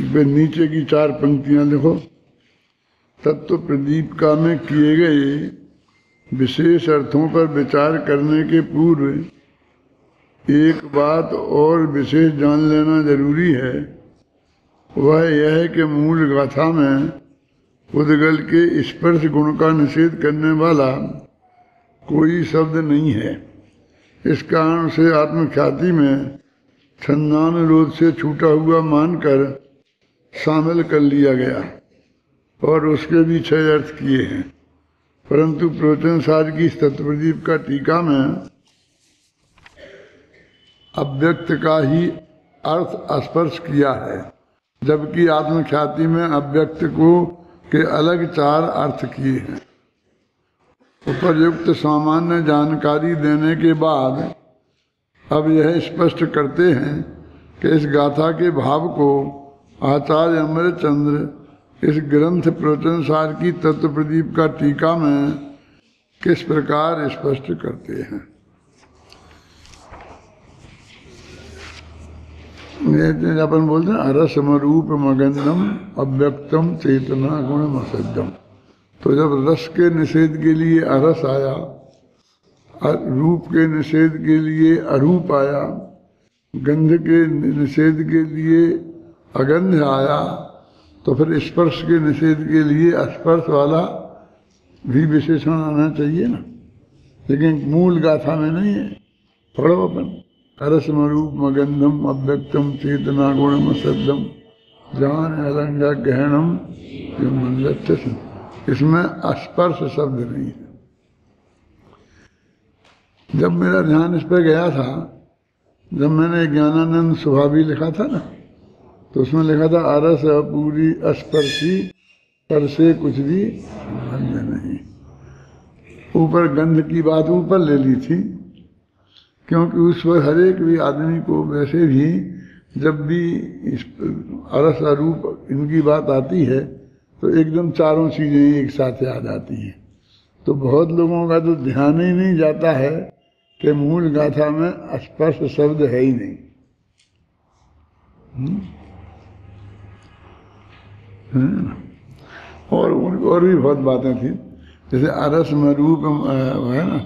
वे नीचे की 4 पंक्तियां लिखो। तत्व प्रदीपिका में किए गए विशेष अर्थों पर विचार करने के पूर्व एक बात और विशेष जान लेना जरूरी है। वह यह है कि मूल गाथा में उद्गल के स्पर्श गुण का निषेध करने वाला कोई शब्द नहीं है। इस कारण से आत्मख्याति में छंदानुरोध से छूटा हुआ मानकर शामिल कर लिया गया और उसके भी 6 अर्थ किए हैं। परंतु प्रवचनसार की तत्वप्रदीप का टीका में अव्यक्त का ही अर्थ स्पर्श किया है, जबकि आत्मख्याति में अव्यक्त को के अलग 4 अर्थ किए हैं। उपर्युक्त सामान्य जानकारी देने के बाद अब यह स्पष्ट करते हैं कि इस गाथा के भाव को आचार्य अमृतचंद्र इस ग्रंथ प्रवचनसार की तत्वप्रदीप का टीका में किस प्रकार स्पष्ट करते हैं। अपन बोलते हैं अरसमरूप मगंधम अव्यक्तम चेतना गुणमसज्जम। तो जब रस के निषेध के लिए अरस आया, रूप के निषेध के लिए अरूप आया, गंध के निषेध के लिए अगंध आया, तो फिर स्पर्श के निषेध के लिए स्पर्श वाला भी विशेषण आना चाहिए ना। लेकिन मूल गाथा में नहीं है। पढ़ो अपन अरसमरूप मगंधम अव्यक्तम चेतना गुणमसद्धम जान अलंग गहनम मंगल। इसमें स्पर्श शब्द नहीं है। जब मेरा ध्यान इस पर गया था, जब मैंने ज्ञानानंद स्वभावी लिखा था ना, तो उसमें लिखा था अरस अपूरी स्पर्शी पर से कुछ भी गंध नहीं। ऊपर गंध की बात ऊपर ले ली थी, क्योंकि उस पर हर एक भी आदमी को वैसे भी जब भी इस अरस अरूप इनकी बात आती है तो एकदम चारों चीज़ें एक साथ याद आती हैं। तो बहुत लोगों का तो ध्यान ही नहीं जाता है कि मूल गाथा में स्पर्श शब्द है ही नहीं। और भी बहुत बातें थी, जैसे अरस में रूप है ना,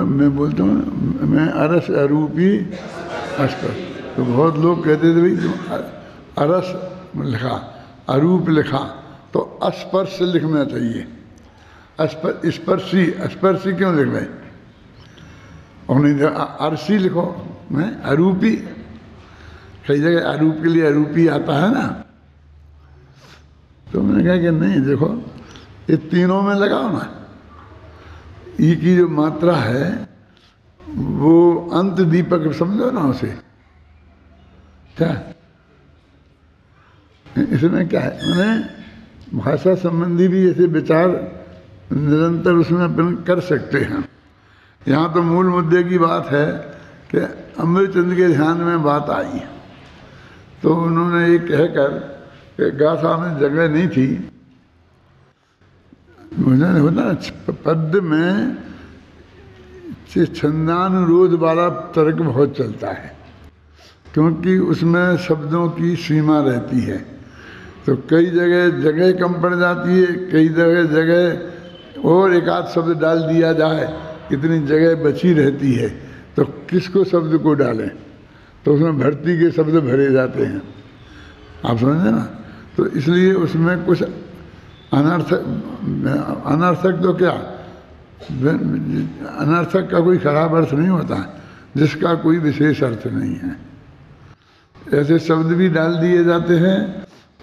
मैं बोलता हूँ मैं अरस अरूपी स्पर्श। तो बहुत लोग कहते थे भाई तुम अरस लिखा अरूप लिखा तो स्पर्श लिखना चाहिए। स्पर्शी स्पर्शी क्यों लिख रहे? और नहीं अरसी लिखो, मैं अरूपी। कई जगह अरूप के लिए अरूपी आता है ना। तो मैंने कहा कि नहीं, देखो ये तीनों में लगाओ ना। ई की जो मात्रा है वो अंत दीपक समझो ना उसे। क्या इसमें क्या है, मैंने भाषा संबंधी भी ऐसे विचार निरंतर उसमें अपन कर सकते हैं। यहाँ तो मूल मुद्दे की बात है कि अमृतचंद्र के ध्यान में बात आई, तो उन्होंने ये कहकर कि गाथा में जगह नहीं थी। मुझे होता ना पद्य में छंदानुरोध वाला तर्क बहुत चलता है, क्योंकि उसमें शब्दों की सीमा रहती है। तो कई जगह कम पड़ जाती है, कई जगह और एक आध शब्द डाल दिया जाए, इतनी जगह बची रहती है। तो किसको शब्द को डालें, तो उसमें भर्ती के शब्द भरे जाते हैं। आप समझे ना। तो इसलिए उसमें कुछ अनर्थक तो क्या, अनर्थक का कोई खराब अर्थ नहीं होता है, जिसका कोई विशेष अर्थ नहीं है। ऐसे शब्द भी डाल दिए जाते हैं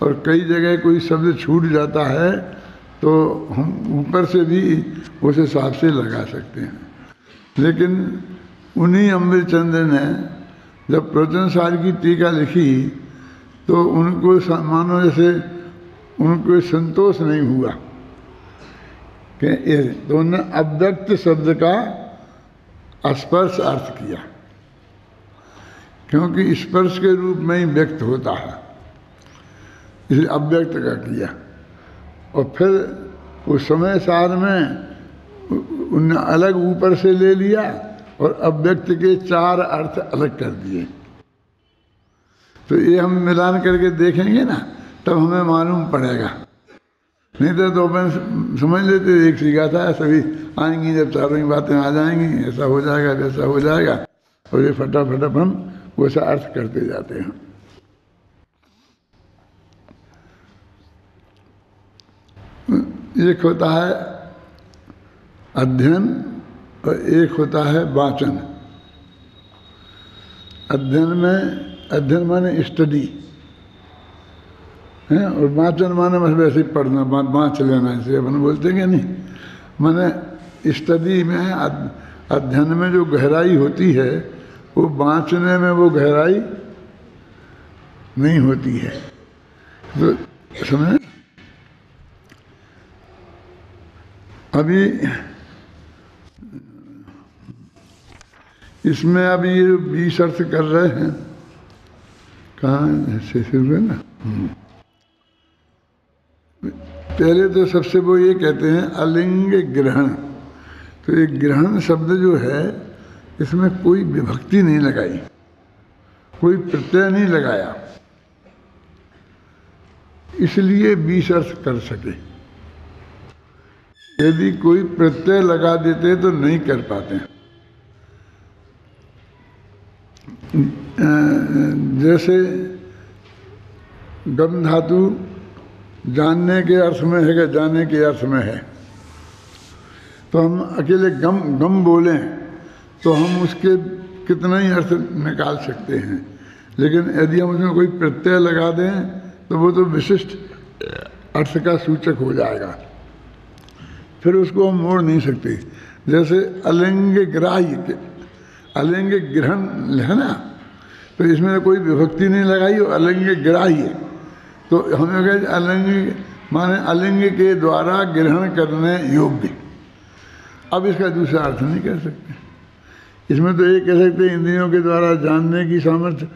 और कई जगह कोई शब्द छूट जाता है तो हम ऊपर से भी उस हिसाब से लगा सकते हैं। लेकिन उन्हीं अमृतचंद्र ने जब प्रवचनसार की टीका लिखी तो उनको मानो जैसे उनको संतोष नहीं हुआ कि तो उन्होंने अव्यक्त शब्द का स्पर्श अर्थ किया, क्योंकि स्पर्श के रूप में ही व्यक्त होता है, इसलिए अव्यक्त का किया। और फिर उस समय सार में उन्हें अलग ऊपर से ले लिया और अव्यक्त के 4 अर्थ अलग कर दिए। तो ये हम मिलान करके देखेंगे ना, तब हमें मालूम पड़ेगा। नहीं तो अपन समझ लेते एक सीखा था, सभी आएंगी जब चारों ही बातें आ जाएंगी, ऐसा हो जाएगा वैसा हो जाएगा, और ये फटाफट अपन वैसा अर्थ करते जाते हैं। एक होता है अध्ययन और एक होता है वाचन। अध्ययन माने स्टडी है, और वाचन माने बस वैसे ही पढ़ना, बाँच लेना, इसे अपन बोलते हैं नहीं। माने स्टडी में, अध्ययन में जो गहराई होती है वो बाँचने में वो गहराई नहीं होती है। तो समझे? अभी इसमें अभी ये 20 अर्थ कर रहे हैं, कहाँ से शुरू है ना। पहले तो सबसे वो ये कहते हैं अलिंग ग्रहण। तो ये ग्रहण शब्द जो है इसमें कोई विभक्ति नहीं लगाई, कोई प्रत्यय नहीं लगाया, इसलिए 20 अर्थ कर सके। यदि कोई प्रत्यय लगा देते तो नहीं कर पाते। जैसे गम धातु जानने के अर्थ में है, कि जाने के अर्थ में है, तो हम अकेले गम बोलें तो हम उसके कितना ही अर्थ निकाल सकते हैं। लेकिन यदि हम उसमें कोई प्रत्यय लगा दें तो वो तो विशिष्ट अर्थ का सूचक हो जाएगा, फिर उसको हम मोड़ नहीं सकते। जैसे अलिंग ग्राह्य, अलिंग ग्रहण है ना, तो इसमें कोई विभक्ति नहीं लगाई, और अलिंग ग्राह्य, तो हमें कहे अलिंग माने अलिंग के द्वारा ग्रहण करने योग्य। अब इसका दूसरा अर्थ नहीं कर सकते। इसमें तो ये कह सकते हैं इंद्रियों के द्वारा जानने की सामर्थ्य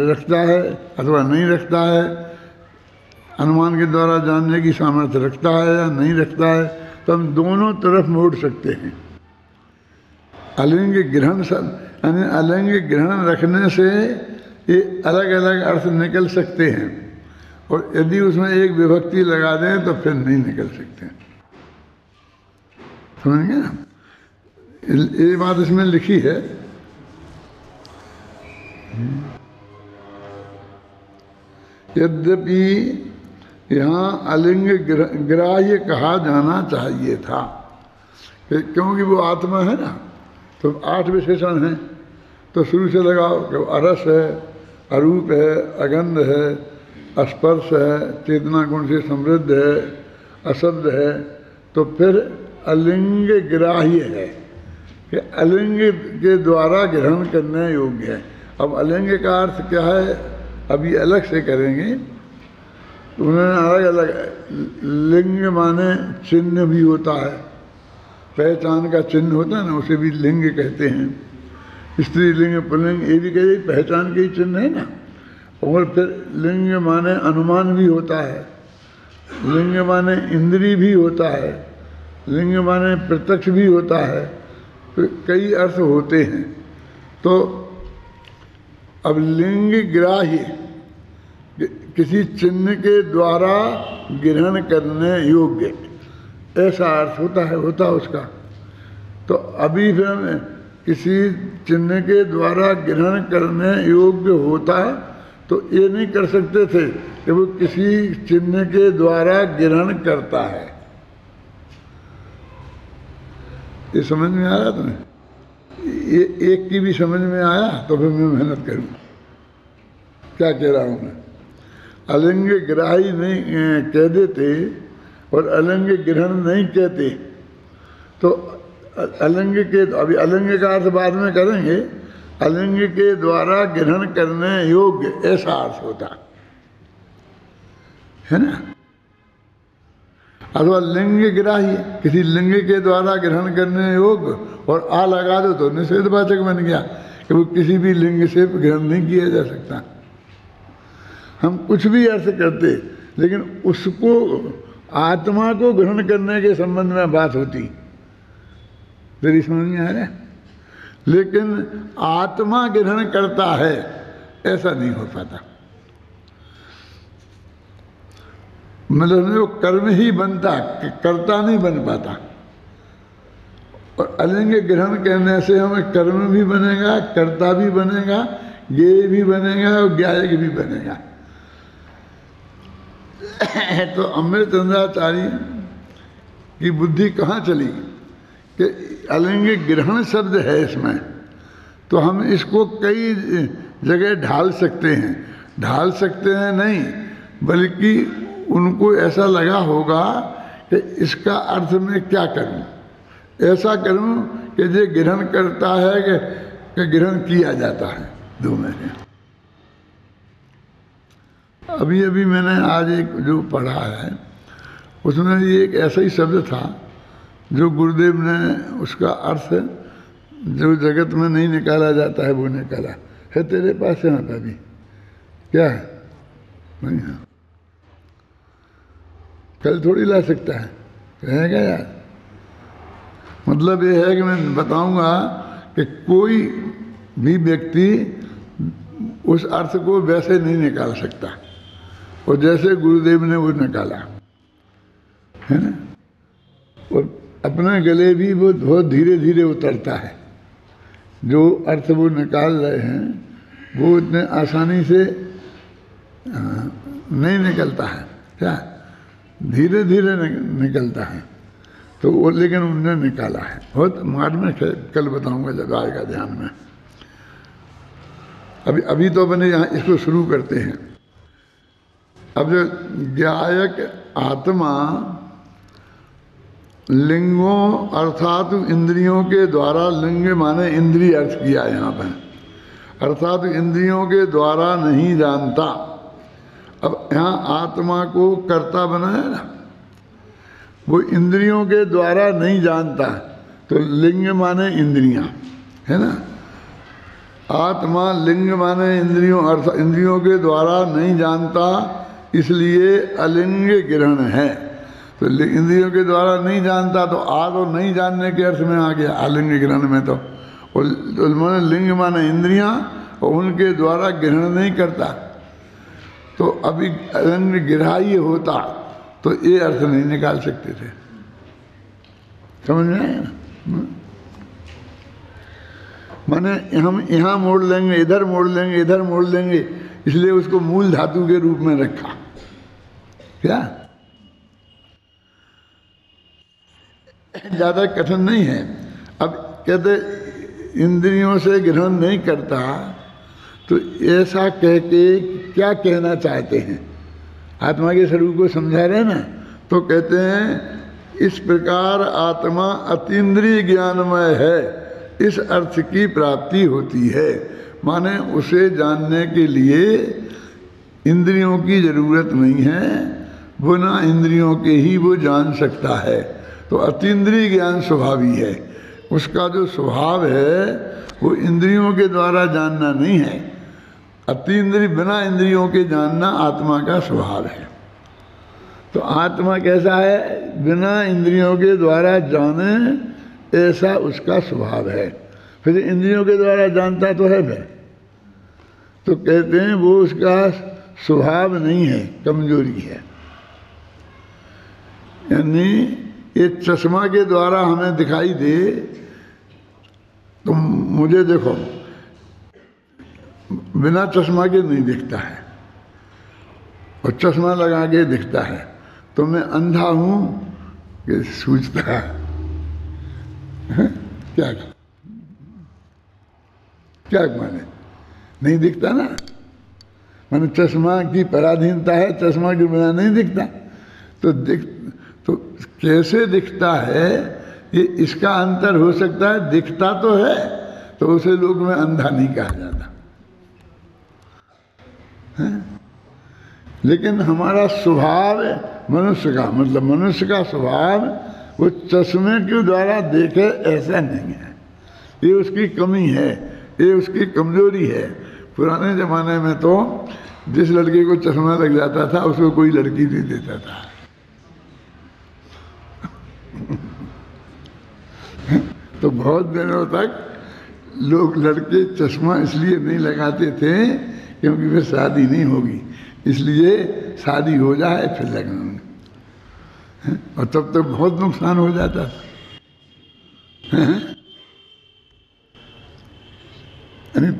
रखता है अथवा नहीं रखता है, अनुमान के द्वारा जानने की सामर्थ्य रखता है या नहीं रखता है, तो हम दोनों तरफ मोड़ सकते हैं। अलिंग ग्रहण यानी अलिंग ग्रहण रखने से ये अलग अलग अर्थ निकल सकते हैं, और यदि उसमें एक विभक्ति लगा दें तो फिर नहीं निकल सकते। समझ गए ना? ये बात इसमें लिखी है। यद्यपि यहाँ अलिंग ग्राह्य कहा जाना चाहिए था, क्योंकि वो आत्मा है ना, तो 8 विशेषण हैं, तो शुरू से लगाओ कि अरस है, अरूप है, अगंध है, स्पर्श है, चेतना गुण से समृद्ध है, अशब्द है, तो फिर अलिंग ग्राह्य है कि अलिंग के द्वारा ग्रहण करने योग्य है। अब अलिंग का अर्थ क्या है अभी अलग से करेंगे। उन्होंने अलग अलग, लिंग माने चिन्ह भी होता है, पहचान का चिन्ह होता है ना, उसे भी लिंग कहते हैं। स्त्रीलिंग पुल्लिंग ये भी कहे पहचान के ही चिन्ह है ना। और फिर लिंग माने अनुमान भी होता है, लिंग माने इंद्री भी होता है, लिंग माने प्रत्यक्ष भी होता है, तो कई अर्थ होते हैं। तो अब लिंग ग्राह्य किसी चिन्ह के द्वारा ग्रहण करने योग्य, ऐसा अर्थ होता उसका। तो अभी फिर हमें किसी चिन्ह के द्वारा ग्रहण करने योग्य होता, तो ये नहीं कर सकते थे कि वो किसी चिन्ह के द्वारा ग्रहण करता है। ये समझ में आ रहा तुम्हें? ये एक की भी समझ में आया तो फिर मैं मेहनत करूँ। क्या कह रहा हूँ मैं? अलिंग ग्राही नहीं कह देते और अलिंग ग्रहण नहीं कहते, तो अलिंग के, अभी अलिंग का अर्थ बाद में करेंगे, अलिंग के द्वारा ग्रहण करने योग्य ऐसा अर्थ होता है ना। अथवा लिंग ग्राह्य, किसी लिंग के द्वारा ग्रहण करने योग्य, और आ लगा दो तो निषेधवाचक बन गया कि वो किसी भी लिंग से ग्रहण नहीं किया जा सकता। हम कुछ भी अर्थ करते, लेकिन उसको आत्मा को ग्रहण करने के संबंध में बात होती। तेरी समझ में आ रहा है? लेकिन आत्मा ग्रहण करता है, ऐसा नहीं हो पाता। मतलब वो कर्म ही बनता, कर्ता नहीं बन पाता। और अलिंग ग्रहण करने से हमें कर्म भी बनेगा, कर्ता भी बनेगा, ज्ञेय भी बनेगा और ज्ञायक भी बनेगा। तो अमृतचंद्राचार्य की बुद्धि कहाँ चली कि अलिंग ग्रहण शब्द है इसमें, तो हम इसको कई जगह ढाल सकते हैं। ढाल सकते हैं नहीं, बल्कि उनको ऐसा लगा होगा कि इसका अर्थ मैं क्या करूं, ऐसा करूं कि जो ग्रहण करता है कि ग्रहण किया जाता है, दो में से। अभी अभी मैंने आज एक जो पढ़ा है उसमें ये एक ऐसा ही शब्द था जो गुरुदेव ने उसका अर्थ जो जगत में नहीं निकाला जाता है वो निकाला है। तेरे पास यहाँ का भी क्या है? नहीं है, कल थोड़ी ला सकता है, रहेगा यार। मतलब ये है कि मैं बताऊंगा कि कोई भी व्यक्ति उस अर्थ को वैसे नहीं निकाल सकता, और जैसे गुरुदेव ने वो निकाला है ना। और अपने गले भी वो बहुत धीरे धीरे उतरता है। जो अर्थ वो निकाल रहे हैं वो इतने आसानी से नहीं निकलता है, क्या धीरे धीरे निकलता है। तो वो लेकिन उन्होंने निकाला है बहुत मार्ग में, कल बताऊंगा जब आएगा ध्यान में। अभी तो अपने यहाँ इसको शुरू करते हैं। अब जो ज्ञायक आत्मा लिंगों अर्थात इंद्रियों के द्वारा, लिंग माने इंद्रिय अर्थ किया यहाँ पर, अर्थात इंद्रियों के द्वारा नहीं जानता। अब यहाँ आत्मा को कर्ता बनाया ना, वो इंद्रियों के द्वारा नहीं जानता, तो लिंग माने इंद्रियां है ना। आत्मा लिंग माने इंद्रियों, अर्थ इंद्रियों के द्वारा नहीं जानता, इसलिए अलिंग ग्रहण है। तो इंद्रियों के द्वारा नहीं जानता, तो आ तो नहीं जानने के अर्थ में आ गया अलिंग ग्रहण में। तो माने लिंग माने इंद्रियां और उनके द्वारा ग्रहण नहीं करता। तो अभी अलिंग ग्राह्य होता तो ये अर्थ नहीं निकाल सकते थे, समझ में आया ना। माने हम यहाँ मोड़ लेंगे, इधर मोड़ लेंगे, इधर मोड़ लेंगे, इसलिए उसको मूल धातु के रूप में रखा। क्या ज्यादा कठिन नहीं है। अब कहते इंद्रियों से ग्रहण नहीं करता, तो ऐसा कह के क्या कहना चाहते हैं? आत्मा के स्वरूप को समझा रहे ना, तो कहते हैं इस प्रकार आत्मा अतीन्द्रिय ज्ञानमय है, इस अर्थ की प्राप्ति होती है। माने उसे जानने के लिए इंद्रियों की जरूरत नहीं है, बिना इंद्रियों के ही वो जान सकता है। तो अतीन्द्रिय ज्ञान स्वभावी है, उसका जो स्वभाव है वो इंद्रियों के द्वारा जानना नहीं है। अतीन्द्रिय बिना इंद्रियों के जानना आत्मा का स्वभाव है। तो आत्मा कैसा है? बिना इंद्रियों के द्वारा जाने, ऐसा उसका स्वभाव है। फिर इंद्रियों के द्वारा जानता तो है फिर, तो कहते हैं वो उसका स्वभाव नहीं है, कमजोरी है। यानी ये चश्मा के द्वारा हमें दिखाई दे, तो मुझे देखो बिना चश्मा के नहीं दिखता है, और चश्मा लगा के दिखता है। तो मैं अंधा हूं कि सूझता है? क्या क्या माने नहीं दिखता ना। माने चश्मा की पराधीनता है, चश्मा के बिना नहीं दिखता। तो कैसे दिखता है, ये इसका अंतर हो सकता है। दिखता तो है, तो उसे लोग में अंधा नहीं कहा जाता है? लेकिन हमारा स्वभाव मनुष्य का, मतलब मनुष्य का स्वभाव वो चश्मे के द्वारा देखे ऐसा नहीं है। ये उसकी कमी है, ये उसकी कमजोरी है। पुराने जमाने में तो जिस लड़के को चश्मा लग जाता था उसको कोई लड़की नहीं देता था। तो बहुत दिनों तक लोग लड़के चश्मा इसलिए नहीं लगाते थे क्योंकि फिर शादी नहीं होगी, इसलिए शादी हो जाए फिर लगन, और तब तक बहुत नुकसान हो जाता था।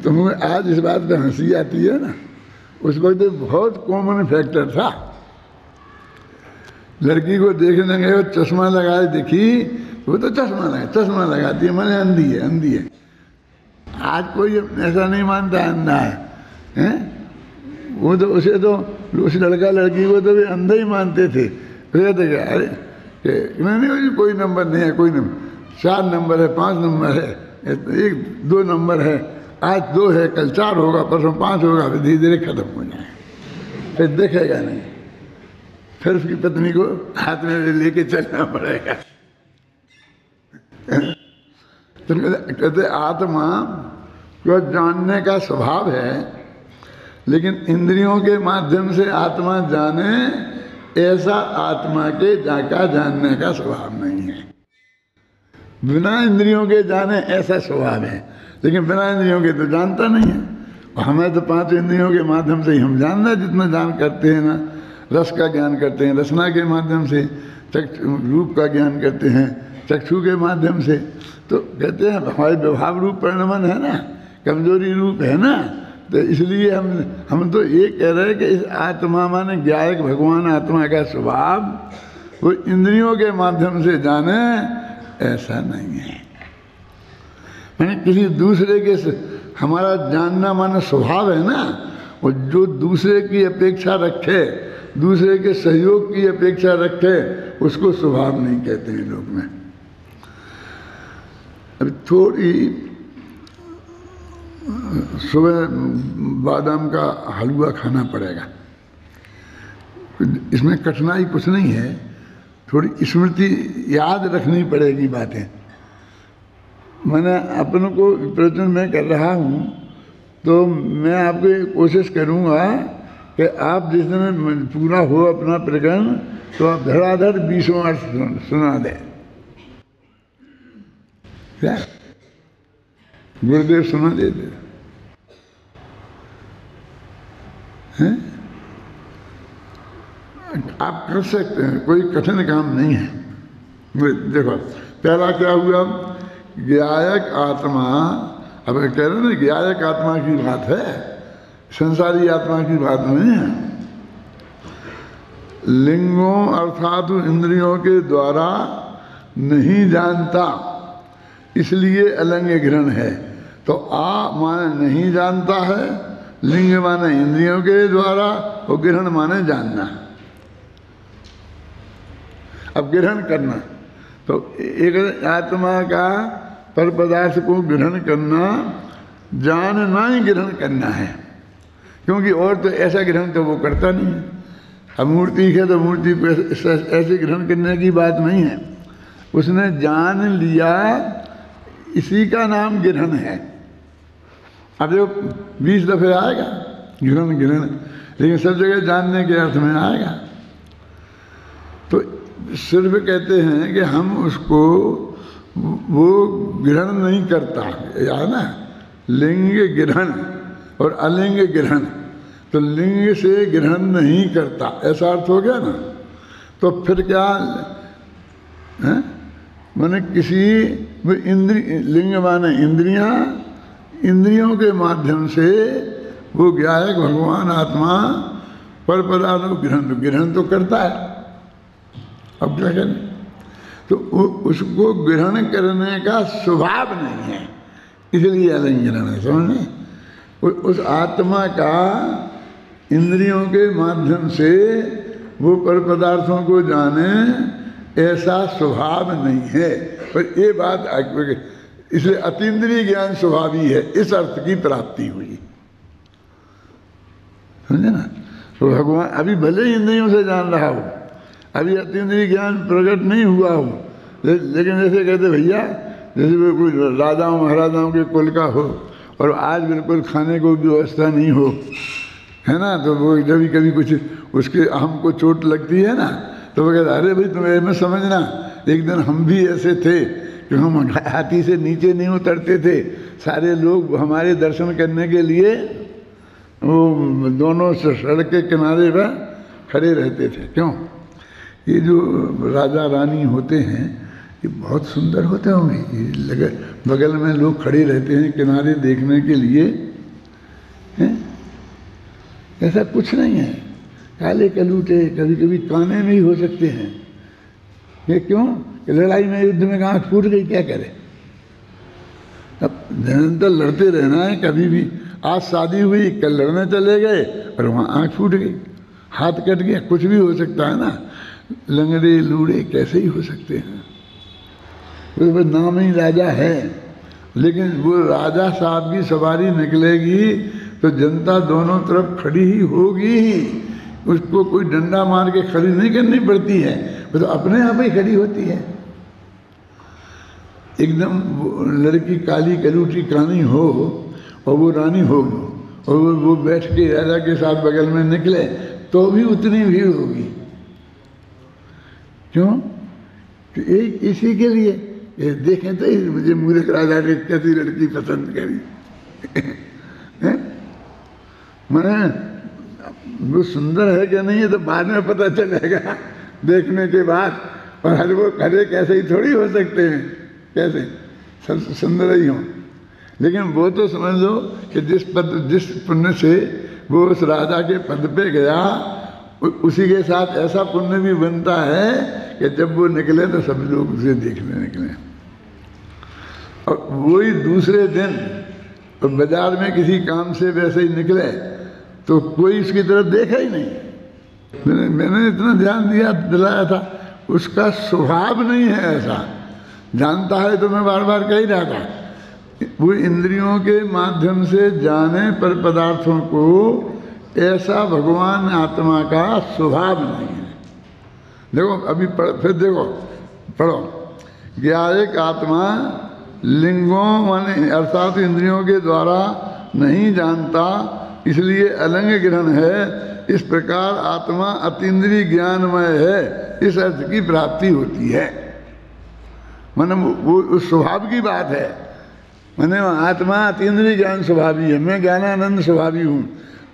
तुम्हें आज इस बात पे हंसी आती है ना, उस वक्त बहुत कॉमन फैक्टर था। लड़की को देखने गए, चश्मा लगाए देखी, वो तो चश्मा लगाती है, मैंने अंधी है। आज कोई ऐसा नहीं मानता अंधा है, वो तो उसे तो उस लड़का लड़की को तो भी अंधा ही मानते थे। कहते क्या, अरे नहीं कोई नंबर नहीं है, कोई नंबर 4 नंबर है, 5 नंबर है, 1-2 नंबर है, आज 2 है, कल 4 होगा, परसों 5 होगा, फिर धीरे धीरे खत्म हो जाए, फिर देखेगा नहीं, फिर उसकी पत्नी को हाथ में लेके चलना पड़ेगा। तो कहते आत्मा को जानने का स्वभाव है, लेकिन इंद्रियों के माध्यम से आत्मा जाने, ऐसा आत्मा के जाका जानने का स्वभाव नहीं है। बिना इंद्रियों के जाने ऐसा स्वभाव है, लेकिन बिना इंद्रियों के तो जानता नहीं है। और हमें तो 5 इंद्रियों के माध्यम से ही हम जानना, जितना जान करते हैं ना, रस का ज्ञान करते हैं रसना के माध्यम से, रूप का ज्ञान करते हैं चक्षु के माध्यम से। तो कहते हैं हमारे व्यवहार रूप परिणमन है ना, कमजोरी रूप है ना, तो इसलिए हम तो ये कह रहे हैं कि इस आत्मा माने ज्ञायक भगवान आत्मा का स्वभाव वो इंद्रियों के माध्यम से जाने, ऐसा नहीं है। मैंने किसी दूसरे के हमारा जानना माने स्वभाव है ना, और जो दूसरे की अपेक्षा रखे, दूसरे के सहयोग की अपेक्षा रखे, उसको स्वभाव नहीं कहते हैं लोग में। अब थोड़ी सुबह बादाम का हलवा खाना पड़ेगा, इसमें कठिनाई कुछ नहीं है, थोड़ी स्मृति याद रखनी पड़ेगी बातें। मैंने अपनों को प्रवचन में कर रहा हूँ, तो मैं आपको कोशिश करूँगा कि आप जिस दिन पूरा हो अपना प्रकरण, तो आप धड़ाधड़ 20 अर्थ सुना दें। क्या गुरुदेव सुना देते हैं? आप कर सकते हैं, कोई कठिन काम नहीं है। देखो पहला क्या हुआ, ज्ञायक आत्मा, अब कह रहे ना ज्ञायक आत्मा की बात है, संसारी आत्मा की बात नहीं है। लिंगों अर्थात इंद्रियों के द्वारा नहीं जानता, इसलिए अलंग ग्रहण है। तो आ माने नहीं जानता है, लिंग माने इंद्रियों के द्वारा, और ग्रहण माने जानना। अब ग्रहण करना, तो एक आत्मा का पर पदार्थ को ग्रहण करना, जानना ही ग्रहण करना है, क्योंकि और तो ऐसा ग्रहण तो वो करता नहीं है। अब मूर्ति है तो मूर्ति को ऐसे ग्रहण करने की बात नहीं है, उसने जान लिया, इसी का नाम ग्रहण है। अब जो 20 दफे आएगा ग्रहण ग्रहण, लेकिन सब जगह जानने के अर्थ में आएगा। तो सिर्फ कहते हैं कि हम उसको वो ग्रहण नहीं करता, याद ना, लिंग ग्रहण और अलिंग ग्रहण। तो लिंग से ग्रहण नहीं करता, ऐसा अर्थ हो गया ना। तो फिर क्या है, माने किसी लिंग माने इंद्रियां, इंद्रियों के माध्यम से वो ज्ञायक भगवान आत्मा पर पदार्थ ग्रहण तो करता है। अब क्या करें, तो उसको ग्रहण करने का स्वभाव नहीं है, इसलिए अलंग ग्रहण है। समझे, उस आत्मा का इंद्रियों के माध्यम से वो पर पदार्थों को जाने, ऐसा स्वभाव नहीं है। पर ये बात इसलिए अतीन्द्रिय ज्ञान स्वभावी है, इस अर्थ की प्राप्ति हुई। समझे ना। तो भगवान अभी भले ही इंद्रियों से जान रहा हो, अभी अतीन्द्रिय ज्ञान प्रकट नहीं हुआ हो, लेकिन जैसे कहते भैया, जैसे कोई राजाओं महाराजाओं के कुल का हो और आज बिल्कुल खाने को व्यवस्था नहीं हो, है ना, तो वो जब कभी कुछ उसके हमको चोट लगती है ना, तो वो कहता अरे भाई तुम में समझना, एक दिन हम भी ऐसे थे कि हम हाथी से नीचे नहीं उतरते थे, सारे लोग हमारे दर्शन करने के लिए वो दोनों सड़क के किनारे पर खड़े रहते थे। क्यों? ये जो राजा रानी होते हैं ये बहुत सुंदर होते होंगे, ये लगे बगल में लोग खड़े रहते हैं किनारे देखने के लिए, हैं? ऐसा कुछ नहीं है। काले कलूटे कभी कभी काने में ही हो सकते हैं। ये क्यों? कि लड़ाई में युद्ध में आँख फूट गई, क्या करे? अब निरंतर लड़ते रहना है। कभी भी आज शादी हुई, कल लड़ने चले गए और वहाँ आँख फूट गई, हाथ कट गया, कुछ भी हो सकता है ना। लंगड़े लूड़े कैसे ही हो सकते हैं। वो नाम ही राजा है, लेकिन वो राजा साहब की सवारी निकलेगी तो जनता दोनों तरफ खड़ी ही होगी ही। उसको कोई डंडा मार के खड़ी नहीं करनी पड़ती है, वो तो अपने आप ही खड़ी होती है। एकदम लड़की काली कलूटी कानी हो और वो रानी हो और वो बैठ के राजा के साथ बगल में निकले तो भी उतनी भीड़ होगी। क्यों? तो एक इसी के लिए ये देखें तो मुझे मूर्ख राजा ने कैसी लड़की पसंद करी। मैं वो सुंदर है क्या नहीं है तो बाद में पता चलेगा देखने के बाद। और हर वो खड़े कैसे ही थोड़ी हो सकते हैं, कैसे सब सुंदर ही हों। लेकिन वो तो समझ लो कि जिस पुण्य से वो उस राजा के पद पे गया उसी के साथ ऐसा पुण्य भी बनता है कि जब वो निकले तो सब लोग उसे देखने निकले। और वही दूसरे दिन तो बाजार में किसी काम से वैसे ही निकले तो कोई उसकी तरफ देखा ही नहीं। मैंने इतना ध्यान दिलाया था, उसका स्वभाव नहीं है ऐसा। जानता है तो मैं बार बार कह ही रहा था, वो इंद्रियों के माध्यम से जाने पर पदार्थों को ऐसा भगवान आत्मा का स्वभाव नहीं है। देखो अभी फिर देखो पढ़ो, ज्ञायक आत्मा लिंगों माने अर्थात इंद्रियों के द्वारा नहीं जानता, इसलिए अलंग ग्रहण है। इस प्रकार आत्मा अतीन्द्रिय ज्ञानमय है, इस अर्थ की प्राप्ति होती है। माने वो उस स्वभाव की बात है। मैंने आत्मा अतीन्द्रिय ज्ञान स्वभावी है, मैं ज्ञानानंद स्वभावी हूँ,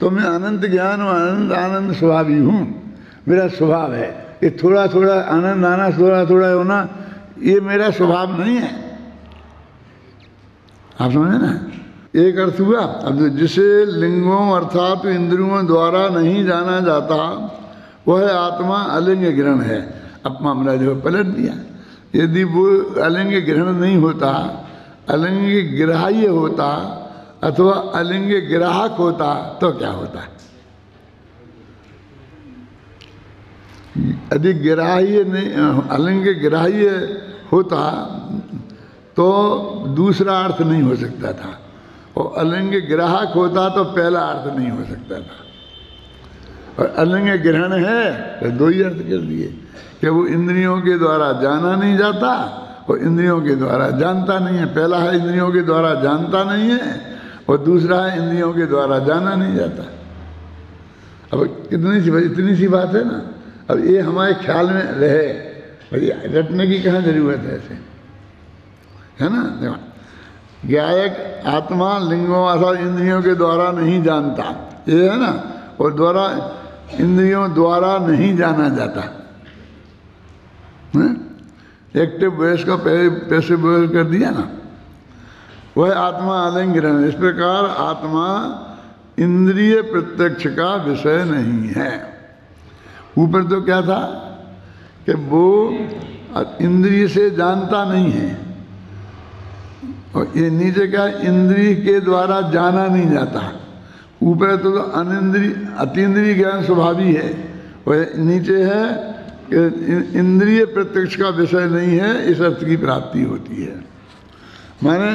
तो मैं अनंत ज्ञान और अनंत आनंद स्वभावी हूँ। मेरा स्वभाव है ये थोड़ा थोड़ा आनंद आना, थोड़ा थोड़ा होना, ये मेरा स्वभाव नहीं है। आप समझे ना? एक अर्थ हुआ। अब जिसे लिंगों अर्थात इंद्रियों द्वारा नहीं जाना जाता वह आत्मा अलिंग ग्रहण है। अब मामला जो पलट दिया, यदि वो अलिंग ग्रहण नहीं होता, अलिंग ग्राह्य होता अथवा अलिंग ग्राहक होता तो क्या होता? यदि ग्राह्य नहीं, अलिंग ग्राह्य होता तो दूसरा अर्थ नहीं हो सकता था, और अलिंग ग्राहक होता तो पहला अर्थ नहीं हो सकता था। और अलिंग ग्रहण है तो दो ही अर्थ कर दिए कि वो इंद्रियों के द्वारा जाना नहीं जाता और इंद्रियों के द्वारा जानता नहीं है। पहला है इंद्रियों के द्वारा जानता नहीं है और दूसरा है इंद्रियों के द्वारा जाना नहीं जाता। अब इतनी सी बात है ना। अब ये हमारे ख्याल में रहे, भाई रटने की कहाँ जरूरत है ऐसे, है ना? देखो, ज्ञायक आत्मा लिंगों अर्थात इंद्रियों के द्वारा नहीं जानता, ये है ना, और द्वारा इंद्रियों द्वारा नहीं जाना जाता। एक्टिव वॉइस का पैसिव वॉइस कर दिया ना, वह आत्मा अलिंग ग्रहण। इस प्रकार आत्मा इंद्रिय प्रत्यक्ष का विषय नहीं है। ऊपर तो क्या था कि वो इंद्रिय से जानता नहीं है, और ये नीचे क्या, इंद्रिय के द्वारा जाना नहीं जाता। ऊपर तो अतीन्द्रिय ज्ञान स्वभावी है, और नीचे है कि इंद्रिय प्रत्यक्ष का विषय नहीं है, इस अर्थ की प्राप्ति होती है। माने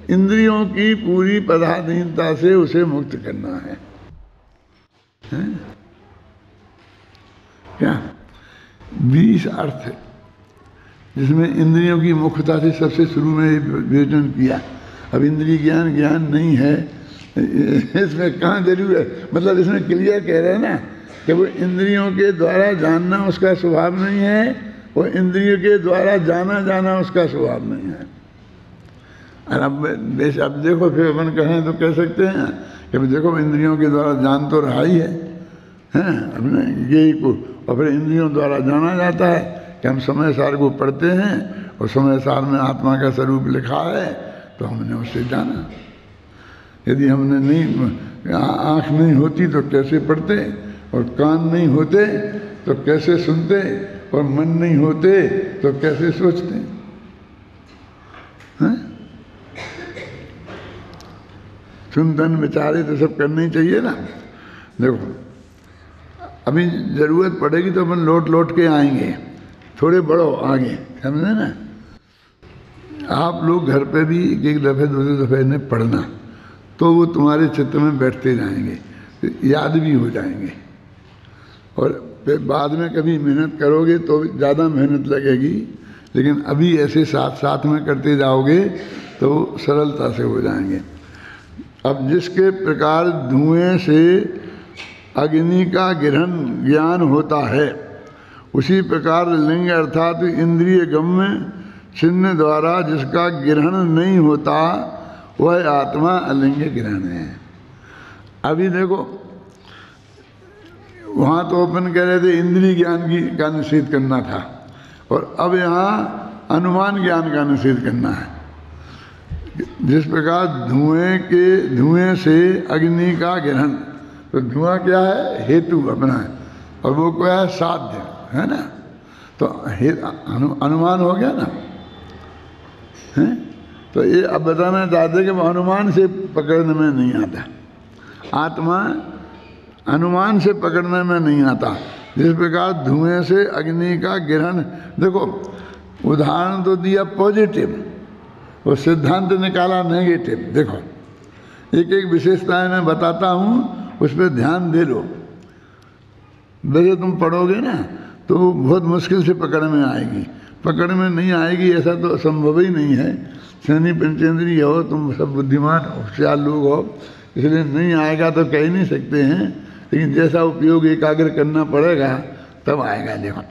इंद्रियों की पूरी पदाधीनता से उसे मुक्त करना है, क्या 20 अर्थ है जिसमें इंद्रियों की मुख्यता से सबसे शुरू में विवेचन किया। अब इंद्रिय ज्ञान नहीं है, इसमें कहाँ जरूर है, मतलब इसमें क्लियर कह रहे हैं ना कि वो इंद्रियों के द्वारा जानना उसका स्वभाव नहीं है और इंद्रियों के द्वारा जाना उसका स्वभाव नहीं है। और अब देखो फिर अपन कहें तो कह सकते हैं कि देखो इंद्रियों के द्वारा जान तो रहा ही है, हैं अपने यही को, और फिर इंद्रियों द्वारा जाना जाता है कि हम समय सार को पढ़ते हैं और समय सार में आत्मा का स्वरूप लिखा है तो हमने उससे जाना। यदि हमने नहीं, आँख नहीं होती तो कैसे पढ़ते, और कान नहीं होते तो कैसे सुनते, और मन नहीं होते तो कैसे सोचते हैं? चिंतन विचारे तो सब करना ही चाहिए ना। देखो अभी जरूरत पड़ेगी तो अपन लौट लौट के आएंगे, थोड़े बढ़ो आगे, समझे ना। आप लोग घर पे भी एक दफ़े दूसरे दफ़े ने पढ़ना तो वो तुम्हारे चित्त में बैठते जाएंगे, याद भी हो जाएंगे, और फिर बाद में कभी मेहनत करोगे तो ज़्यादा मेहनत लगेगी, लेकिन अभी ऐसे साथ साथ में करते जाओगे तो सरलता से हो जाएंगे। अब जिसके प्रकार धुएं से अग्नि का ग्रहण ज्ञान होता है, उसी प्रकार लिंग अर्थात इंद्रिय गम्य चिन्ह द्वारा जिसका ग्रहण नहीं होता वह आत्मा अलिंग ग्रहण है। अभी देखो वहाँ तो अपन कह रहे थे इंद्रिय ज्ञान का निषेध करना था, और अब यहाँ अनुमान ज्ञान का निषेध करना है। जिस प्रकार धुएं से अग्नि का ग्रहण, तो धुआं क्या है? हेतु अपना है, और वो क्या है? साध्य है ना। तो अनुमान हो गया ना है? तो ये अब बताना चाहते कि अनुमान से पकड़ने में नहीं आता, आत्मा अनुमान से पकड़ने में नहीं आता। जिस प्रकार धुएं से अग्नि का ग्रहण, देखो उदाहरण तो दिया पॉजिटिव और सिद्धांत निकाला नेगेटिव। देखो एक एक विशेषताएं मैं बताता हूँ, उस पर ध्यान दे लो। वैसे तुम पढ़ोगे ना तो बहुत मुश्किल से पकड़ में आएगी, पकड़ में नहीं आएगी ऐसा तो संभव ही नहीं है। शनि पंचेंद्रिय हो, तुम सब बुद्धिमान होशियार लोग हो, इसलिए नहीं आएगा तो कह ही नहीं सकते हैं, लेकिन जैसा उपयोग एकाग्र करना पड़ेगा तब आएगा। देखो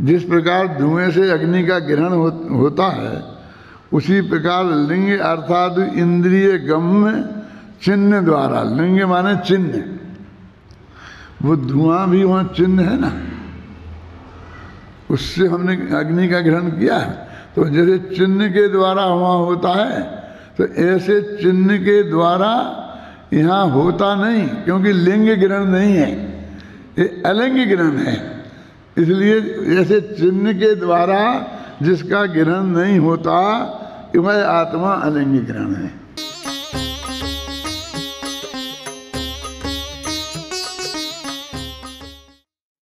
जिस प्रकार धुएं से अग्नि का ग्रहण होता है, उसी प्रकार लिंग अर्थात इंद्रिय गम्य चिन्ह द्वारा, लिंग माने चिन्ह, वो धुआं भी वहाँ चिन्ह है ना, उससे हमने अग्नि का ग्रहण किया है। तो जैसे चिन्ह के द्वारा वहाँ होता है, तो ऐसे चिन्ह के द्वारा यहाँ होता नहीं, क्योंकि लिंग ग्रहण नहीं है, ये अलिंग ग्रहण है। इसलिए जैसे चिन्ह के द्वारा जिसका ग्रहण नहीं होता वह आत्मा अलिंग ग्रहण है।